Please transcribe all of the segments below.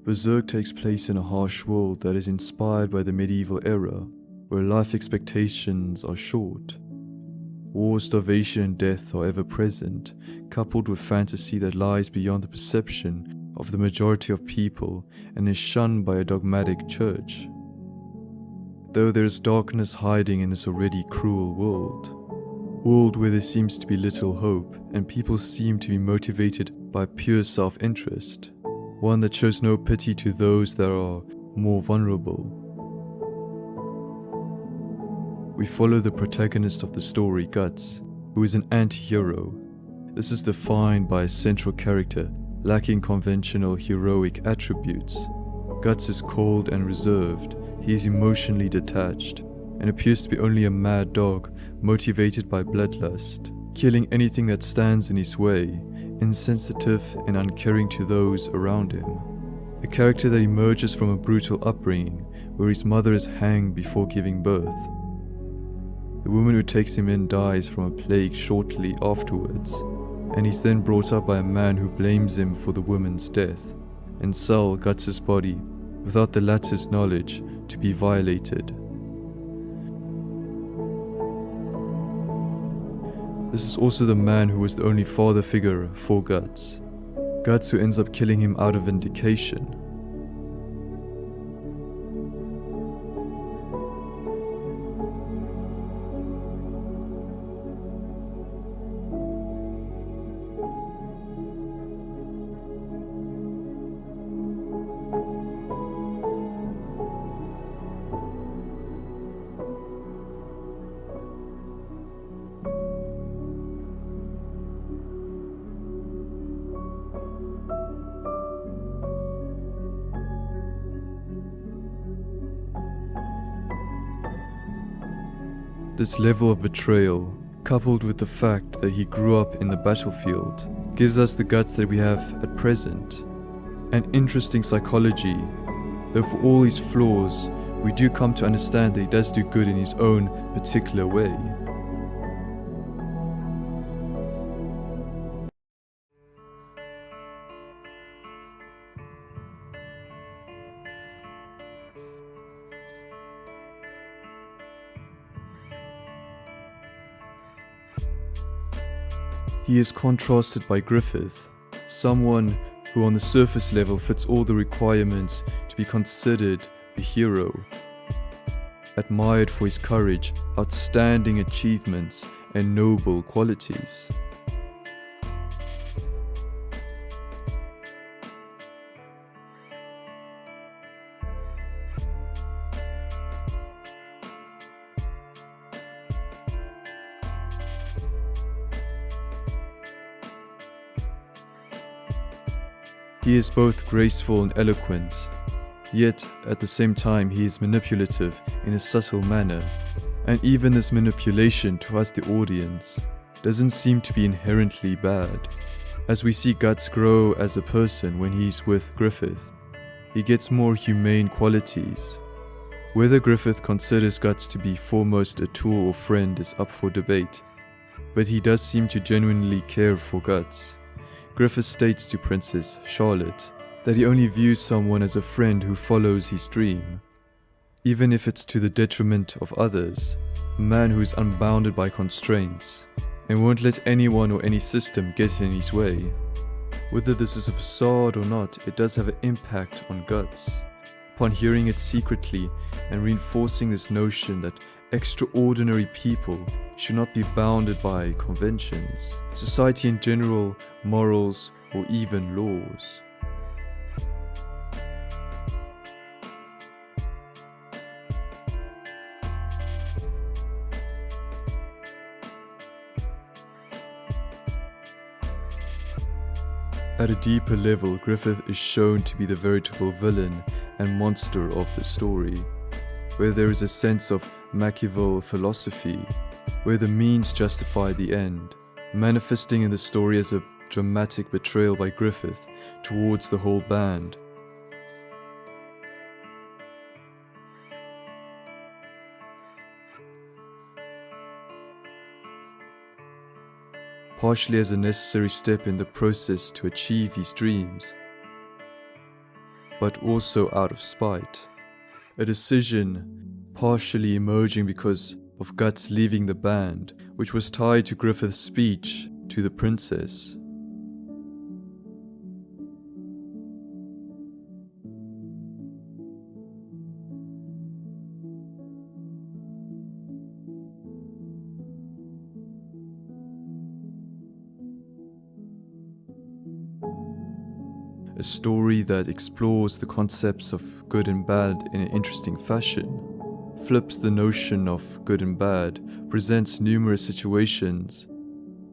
Berserk takes place in a harsh world that is inspired by the medieval era, where life expectations are short. War, starvation, and death are ever present, coupled with fantasy that lies beyond the perception of the majority of people and is shunned by a dogmatic church. Though there is darkness hiding in this already cruel world where there seems to be little hope and people seem to be motivated by pure self-interest, one that shows no pity to those that are more vulnerable. We follow the protagonist of the story, Guts, who is an anti-hero. This is defined by a central character lacking conventional heroic attributes. Guts is cold and reserved, he is emotionally detached, and appears to be only a mad dog motivated by bloodlust, killing anything that stands in his way, insensitive and uncaring to those around him. A character that emerges from a brutal upbringing where his mother is hanged before giving birth. The woman who takes him in dies from a plague shortly afterwards, and he's then brought up by a man who blames him for the woman's death, and Sal Guts' body, without the latter's knowledge, to be violated. This is also the man who was the only father figure for Guts. Guts who ends up killing him out of vindication. This level of betrayal, coupled with the fact that he grew up in the battlefield, gives us the Guts that we have at present. An interesting psychology, though for all his flaws, we do come to understand that he does do good in his own particular way. He is contrasted by Griffith, someone who on the surface level fits all the requirements to be considered a hero. Admired for his courage, outstanding achievements, and noble qualities. He is both graceful and eloquent, yet at the same time he is manipulative in a subtle manner, and even this manipulation to us the audience doesn't seem to be inherently bad. As we see Guts grow as a person when he's with Griffith, he gets more humane qualities. Whether Griffith considers Guts to be foremost a tool or friend is up for debate, but he does seem to genuinely care for Guts. Griffith states to Princess Charlotte that he only views someone as a friend who follows his dream, even if it's to the detriment of others, a man who is unbounded by constraints, and won't let anyone or any system get in his way. Whether this is a facade or not, it does have an impact on Guts. Upon hearing it secretly and reinforcing this notion that extraordinary people should not be bounded by conventions, society in general, morals, or even laws. At a deeper level, Griffith is shown to be the veritable villain and monster of the story, where there is a sense of Machiavellian philosophy, where the means justify the end, manifesting in the story as a dramatic betrayal by Griffith towards the whole band. Partially as a necessary step in the process to achieve his dreams, but also out of spite. A decision partially emerging because of Guts leaving the band, which was tied to Griffith's speech to the princess. A story that explores the concepts of good and bad in an interesting fashion, flips the notion of good and bad, presents numerous situations,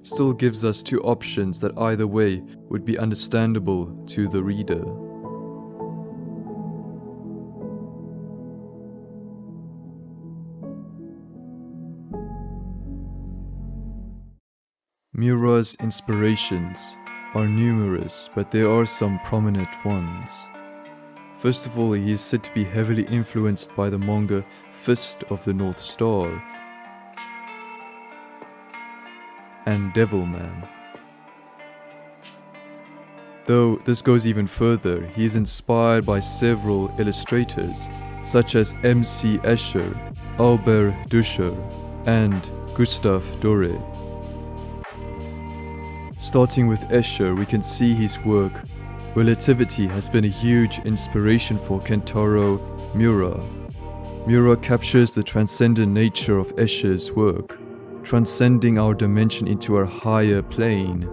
still gives us two options that either way would be understandable to the reader. Miura's inspirations are numerous, but there are some prominent ones. First of all, he is said to be heavily influenced by the manga Fist of the North Star and Devilman. Though this goes even further, he is inspired by several illustrators such as M.C. Escher, Albert Duscher, and Gustave Doré. Starting with Escher, we can see his work Relativity has been a huge inspiration for Kentaro Miura. Miura captures the transcendent nature of Escher's work, transcending our dimension into a higher plane,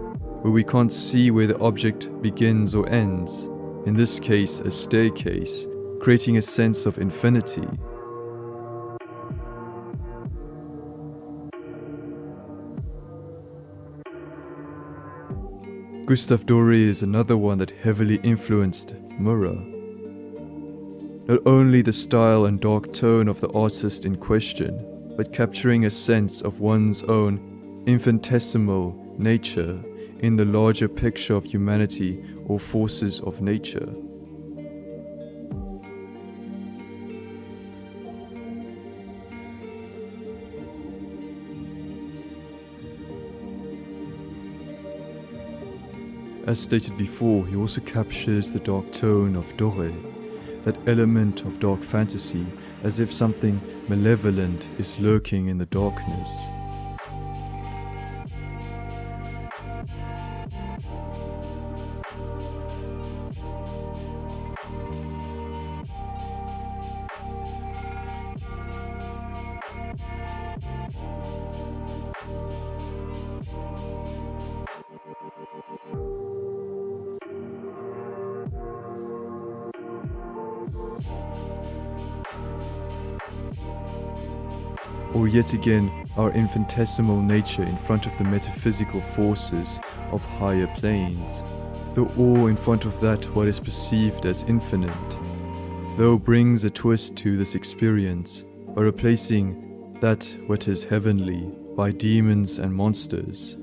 where we can't see where the object begins or ends, in this case a staircase, creating a sense of infinity. Gustave Doré is another one that heavily influenced Miura. Not only the style and dark tone of the artist in question, but capturing a sense of one's own infinitesimal nature in the larger picture of humanity or forces of nature. As stated before, he also captures the dark tone of Doré, that element of dark fantasy, as if something malevolent is lurking in the darkness. Or yet again, our infinitesimal nature in front of the metaphysical forces of higher planes, the awe in front of that what is perceived as infinite, though brings a twist to this experience by replacing that what is heavenly by demons and monsters.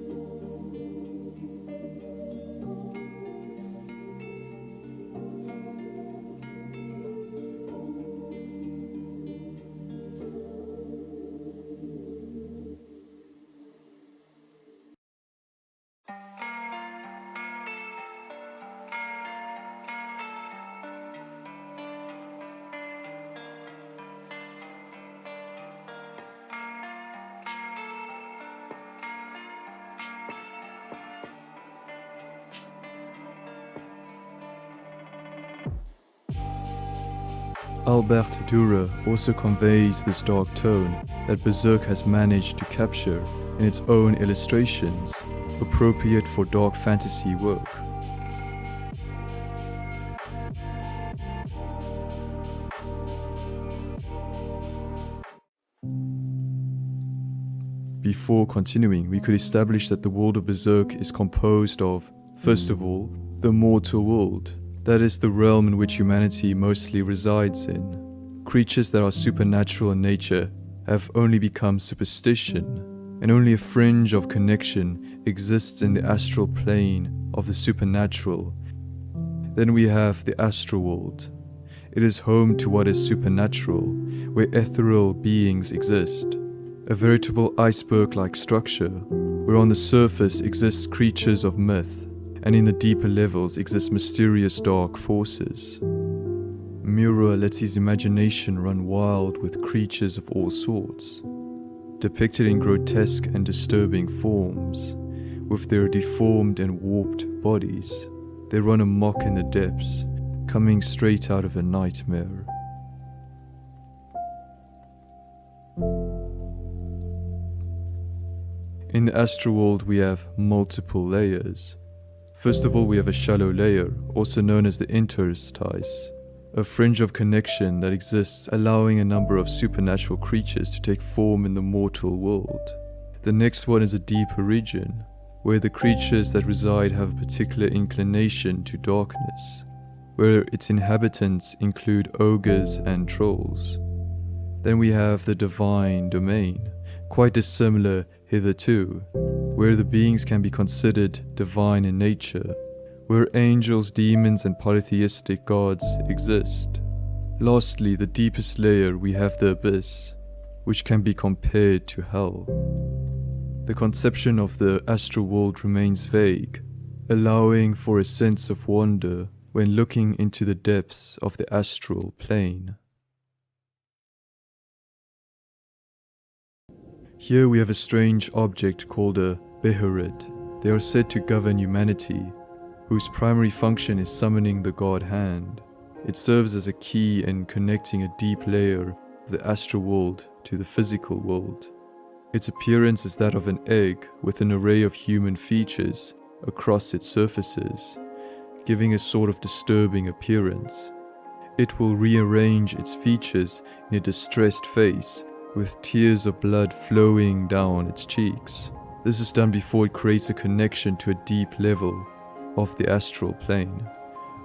Albert Dürer also conveys this dark tone that Berserk has managed to capture in its own illustrations, appropriate for dark fantasy work. Before continuing, we could establish that the world of Berserk is composed of, first of all, the mortal world. That is the realm in which humanity mostly resides in. Creatures that are supernatural in nature have only become superstition, and only a fringe of connection exists in the astral plane of the supernatural. Then we have the Astral World. It is home to what is supernatural, where ethereal beings exist. A veritable iceberg-like structure, where on the surface exist creatures of myth, and in the deeper levels exist mysterious dark forces. Miura lets his imagination run wild with creatures of all sorts, depicted in grotesque and disturbing forms. With their deformed and warped bodies, they run amok in the depths, coming straight out of a nightmare. In the Astral World, we have multiple layers. First of all, we have a shallow layer, also known as the interstice, a fringe of connection that exists, allowing a number of supernatural creatures to take form in the mortal world. The next one is a deeper region, where the creatures that reside have a particular inclination to darkness, where its inhabitants include ogres and trolls. Then we have the divine domain, quite dissimilar hitherto, where the beings can be considered divine in nature, where angels, demons and polytheistic gods exist. Lastly, the deepest layer, we have the abyss, which can be compared to hell. The conception of the astral world remains vague, allowing for a sense of wonder when looking into the depths of the astral plane. Here we have a strange object called a Beherit. They are said to govern humanity, whose primary function is summoning the God Hand. It serves as a key in connecting a deep layer of the astral world to the physical world. Its appearance is that of an egg with an array of human features across its surfaces, giving a sort of disturbing appearance. It will rearrange its features in a distressed face, with tears of blood flowing down its cheeks. This is done before it creates a connection to a deep level of the astral plane.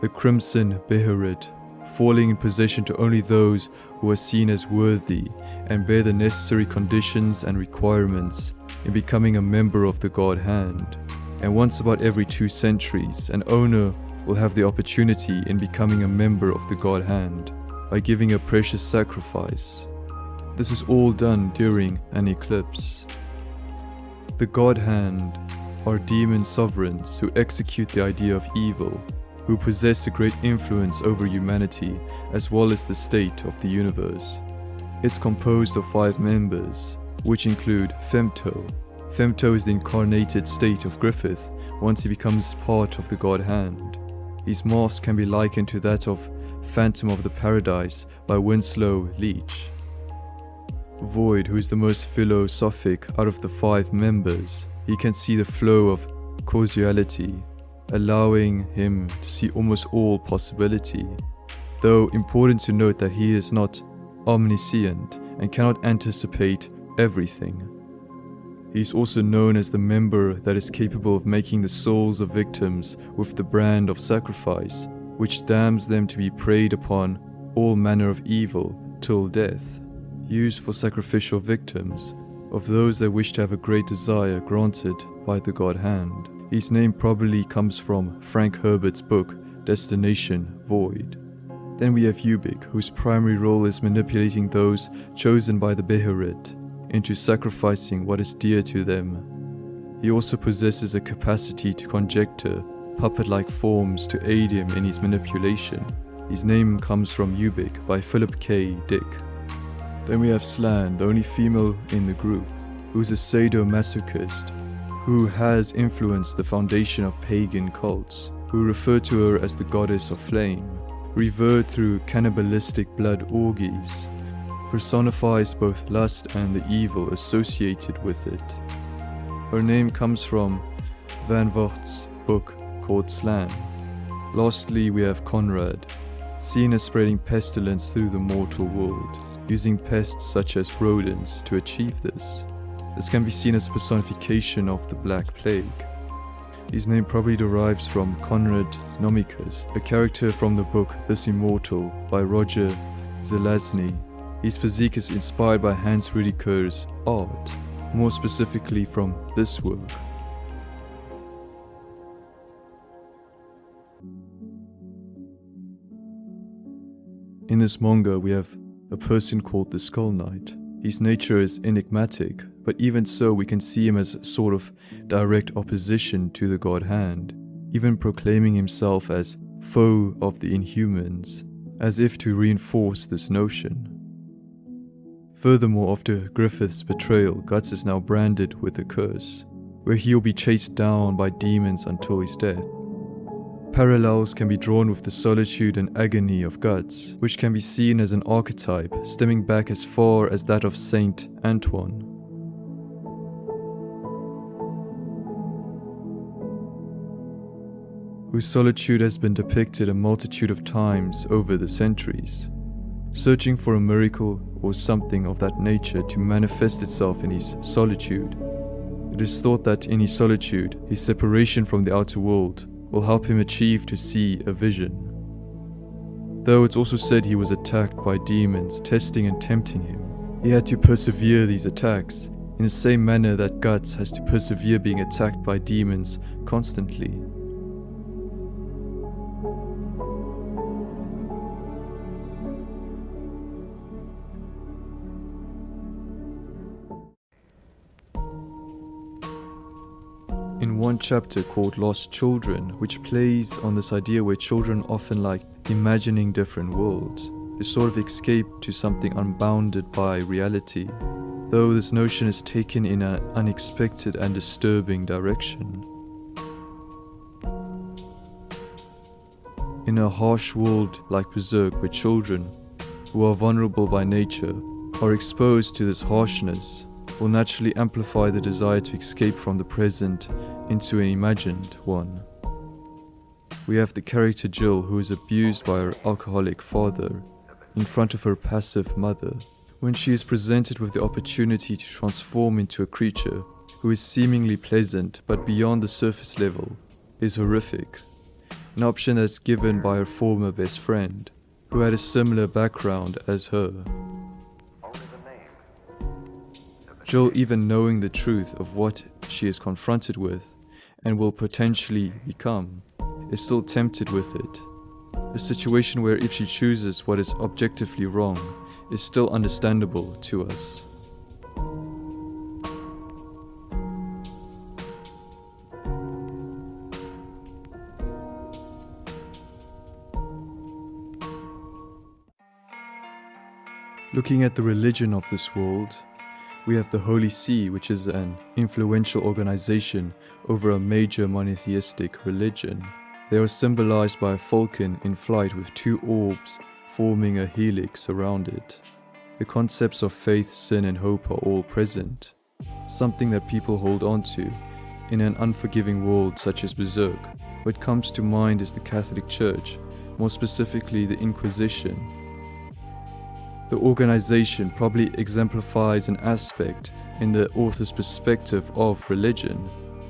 The Crimson Beherit, falling in possession to only those who are seen as worthy and bear the necessary conditions and requirements in becoming a member of the God Hand. And once about every 2 centuries, an owner will have the opportunity in becoming a member of the God Hand by giving a precious sacrifice. This is all done during an eclipse. The God Hand are demon sovereigns who execute the idea of evil, who possess a great influence over humanity as well as the state of the universe. It's composed of 5 members, which include Femto. Femto is the incarnated state of Griffith once he becomes part of the God Hand. His mask can be likened to that of Phantom of the Paradise by Winslow Leach. Void, who is the most philosophic out of the 5 members, he can see the flow of causality, allowing him to see almost all possibility, though important to note that he is not omniscient and cannot anticipate everything. He is also known as the member that is capable of making the souls of victims with the brand of sacrifice, which damns them to be preyed upon all manner of evil till death, used for sacrificial victims of those that wish to have a great desire granted by the God Hand. His name probably comes from Frank Herbert's book, Destination Void. Then we have Ubik, whose primary role is manipulating those chosen by the Beherit into sacrificing what is dear to them. He also possesses a capacity to conjecture puppet-like forms to aid him in his manipulation. His name comes from Ubik by Philip K. Dick. Then we have Slan, the only female in the group, who is a sadomasochist, who has influenced the foundation of pagan cults, who refer to her as the goddess of flame, revered through cannibalistic blood orgies, personifies both lust and the evil associated with it. Her name comes from Van Vought's book called Slan. Lastly, we have Conrad, seen as spreading pestilence through the mortal world, using pests such as rodents to achieve this. This can be seen as a personification of the Black Plague. His name probably derives from Conrad Nomicus, a character from the book This Immortal by Roger Zelazny. His physique is inspired by Hans Rüdiger's art, more specifically from this work. In this manga, we have a person called the Skull Knight. His nature is enigmatic, but even so we can see him as a sort of direct opposition to the God Hand, even proclaiming himself as foe of the Inhumans, as if to reinforce this notion. Furthermore, after Griffith's betrayal, Guts is now branded with a curse, where he'll be chased down by demons until his death. Parallels can be drawn with the solitude and agony of Guts, which can be seen as an archetype stemming back as far as that of Saint Antoine. Whose solitude has been depicted a multitude of times over the centuries, searching for a miracle or something of that nature to manifest itself in his solitude. It is thought that in his solitude, his separation from the outer world will help him achieve to see a vision. Though it's also said he was attacked by demons testing and tempting him, he had to persevere these attacks in the same manner that Guts has to persevere being attacked by demons constantly. In one chapter called Lost Children, which plays on this idea where children often like imagining different worlds, to sort of escape to something unbounded by reality, though this notion is taken in an unexpected and disturbing direction. In a harsh world like Berserk, where children, who are vulnerable by nature, are exposed to this harshness, will naturally amplify the desire to escape from the present into an imagined one. We have the character Jill, who is abused by her alcoholic father in front of her passive mother. When she is presented with the opportunity to transform into a creature who is seemingly pleasant but beyond the surface level, is horrific. An option that's given by her former best friend, who had a similar background as her. Jill, even knowing the truth of what she is confronted with and will potentially become, is still tempted with it. A situation where if she chooses what is objectively wrong, is still understandable to us. Looking at the religion of this world, we have the Holy See, which is an influential organization over a major monotheistic religion. They are symbolized by a falcon in flight with two orbs forming a helix around it. The concepts of faith, sin and hope are all present, something that people hold on to in an unforgiving world such as Berserk. What comes to mind is the Catholic Church, more specifically the Inquisition. The organization probably exemplifies an aspect in the author's perspective of religion,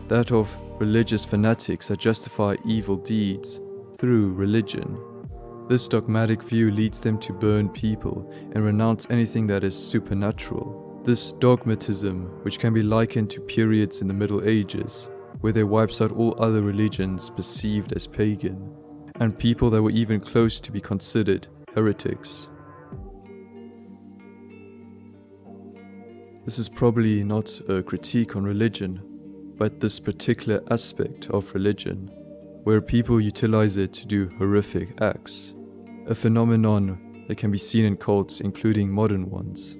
that of religious fanatics that justify evil deeds through religion. This dogmatic view leads them to burn people and renounce anything that is supernatural. This dogmatism, which can be likened to periods in the Middle Ages, where they wipes out all other religions perceived as pagan, and people that were even close to be considered heretics. This is probably not a critique on religion, but this particular aspect of religion, where people utilize it to do horrific acts, a phenomenon that can be seen in cults, including modern ones.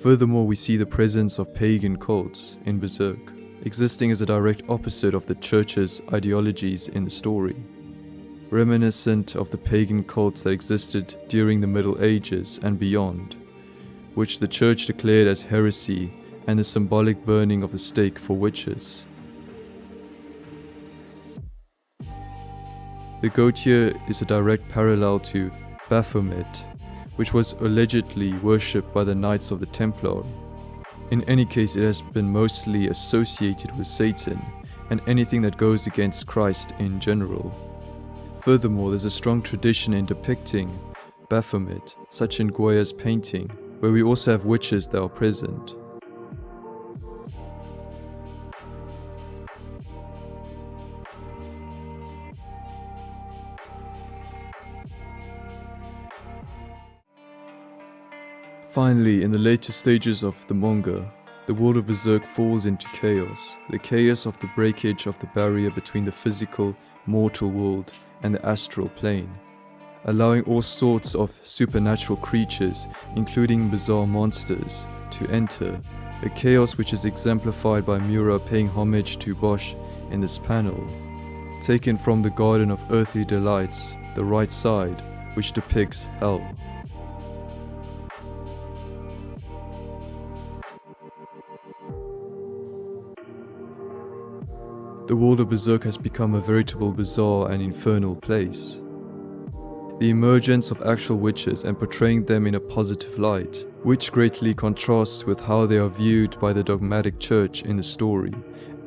Furthermore, we see the presence of pagan cults in Berserk, existing as a direct opposite of the church's ideologies in the story, reminiscent of the pagan cults that existed during the Middle Ages and beyond, which the church declared as heresy and the symbolic burning of the stake for witches. The goat here is a direct parallel to Baphomet, which was allegedly worshipped by the Knights of the Templar. In any case, it has been mostly associated with Satan and anything that goes against Christ in general. Furthermore, there's a strong tradition in depicting Baphomet, such in Goya's painting, where we also have witches that are present. Finally, in the later stages of the manga, the world of Berserk falls into chaos, the chaos of the breakage of the barrier between the physical, mortal world and the astral plane. allowing all sorts of supernatural creatures, including bizarre monsters, to enter, a chaos which is exemplified by Mura paying homage to Bosch in this panel, taken from the Garden of Earthly Delights, the right side, which depicts hell. The world of Berserk has become a veritable bizarre and infernal place. The emergence of actual witches and portraying them in a positive light, which greatly contrasts with how they are viewed by the dogmatic church in the story,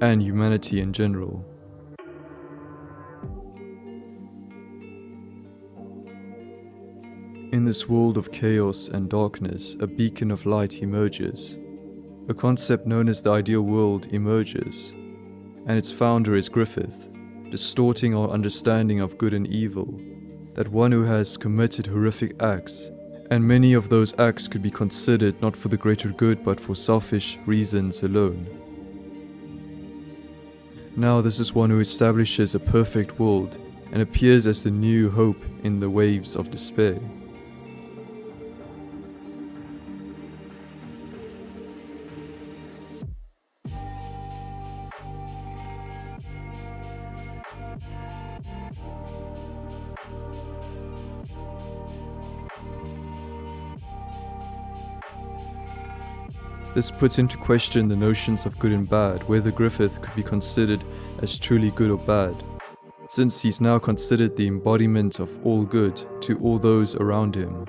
and humanity in general. In this world of chaos and darkness, a beacon of light emerges. A concept known as the ideal world emerges, and its founder is Griffith, distorting our understanding of good and evil, that one who has committed horrific acts, and many of those acts could be considered not for the greater good but for selfish reasons alone. Now this is one who establishes a perfect world and appears as the new hope in the waves of despair. This puts into question the notions of good and bad, whether Griffith could be considered as truly good or bad, since he's now considered the embodiment of all good to all those around him.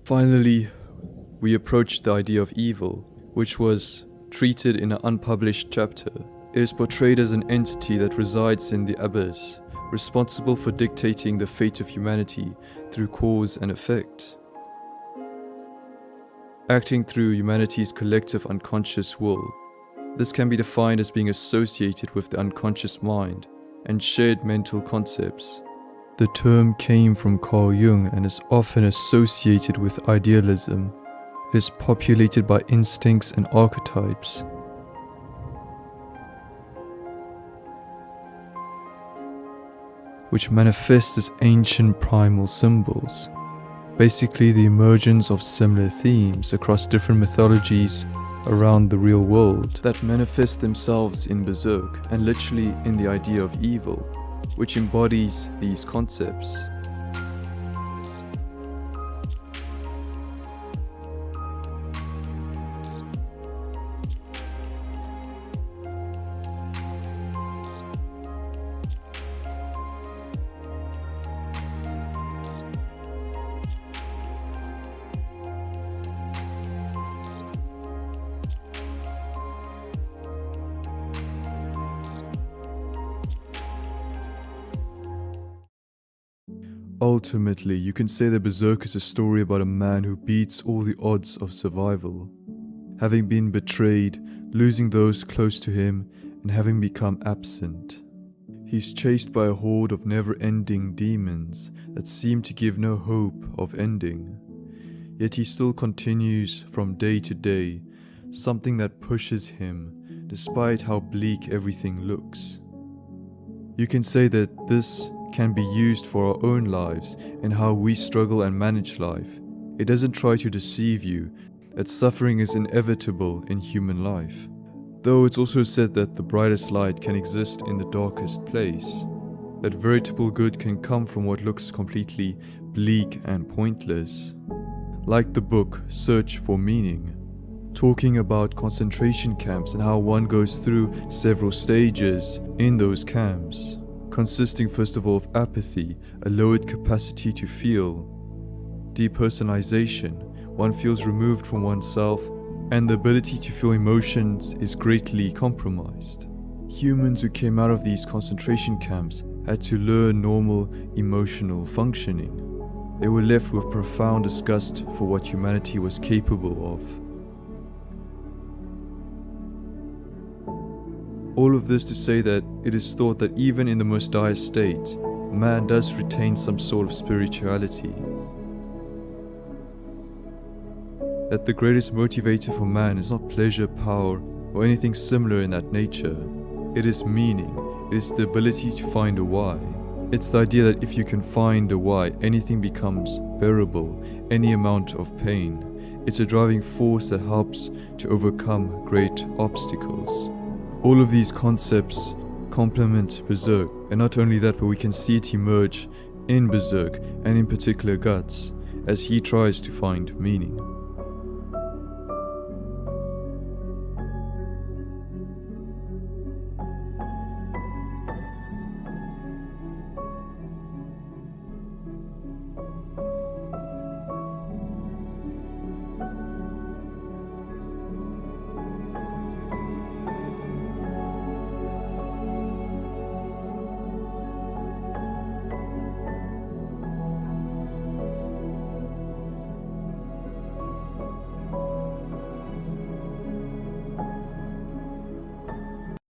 Finally, we approach the idea of evil, which was treated in an unpublished chapter. It is portrayed as an entity that resides in the abyss, responsible for dictating the fate of humanity through cause and effect, acting through humanity's collective unconscious will. This can be defined as being associated with the unconscious mind and shared mental concepts. The term came from Carl Jung and is often associated with idealism. It is populated by instincts and archetypes. Which manifest as ancient primal symbols, basically the emergence of similar themes across different mythologies around the real world that manifest themselves in Berserk and literally in the idea of evil, which embodies these concepts. Ultimately, you can say that Berserk is a story about a man who beats all the odds of survival, having been betrayed, losing those close to him, and having become absent. He's chased by a horde of never-ending demons that seem to give no hope of ending. Yet he still continues from day to day, something that pushes him, despite how bleak everything looks. You can say that this can be used for our own lives and how we struggle and manage life. It doesn't try to deceive you that suffering is inevitable in human life. Though it's also said that the brightest light can exist in the darkest place, that veritable good can come from what looks completely bleak and pointless. Like the book Search for Meaning, talking about concentration camps and how one goes through several stages in those camps, consisting first of all of apathy, a lowered capacity to feel, depersonalization, one feels removed from oneself, and the ability to feel emotions is greatly compromised. Humans who came out of these concentration camps had to learn normal emotional functioning. They were left with profound disgust for what humanity was capable of. All of this to say that it is thought that even in the most dire state, man does retain some sort of spirituality. That the greatest motivator for man is not pleasure, power, or anything similar in that nature. It is meaning. It is the ability to find a why. It's the idea that if you can find a why, anything becomes bearable, any amount of pain. It's a driving force that helps to overcome great obstacles. All of these concepts complement Berserk, and not only that, but we can see it emerge in Berserk, and in particular Guts, as he tries to find meaning.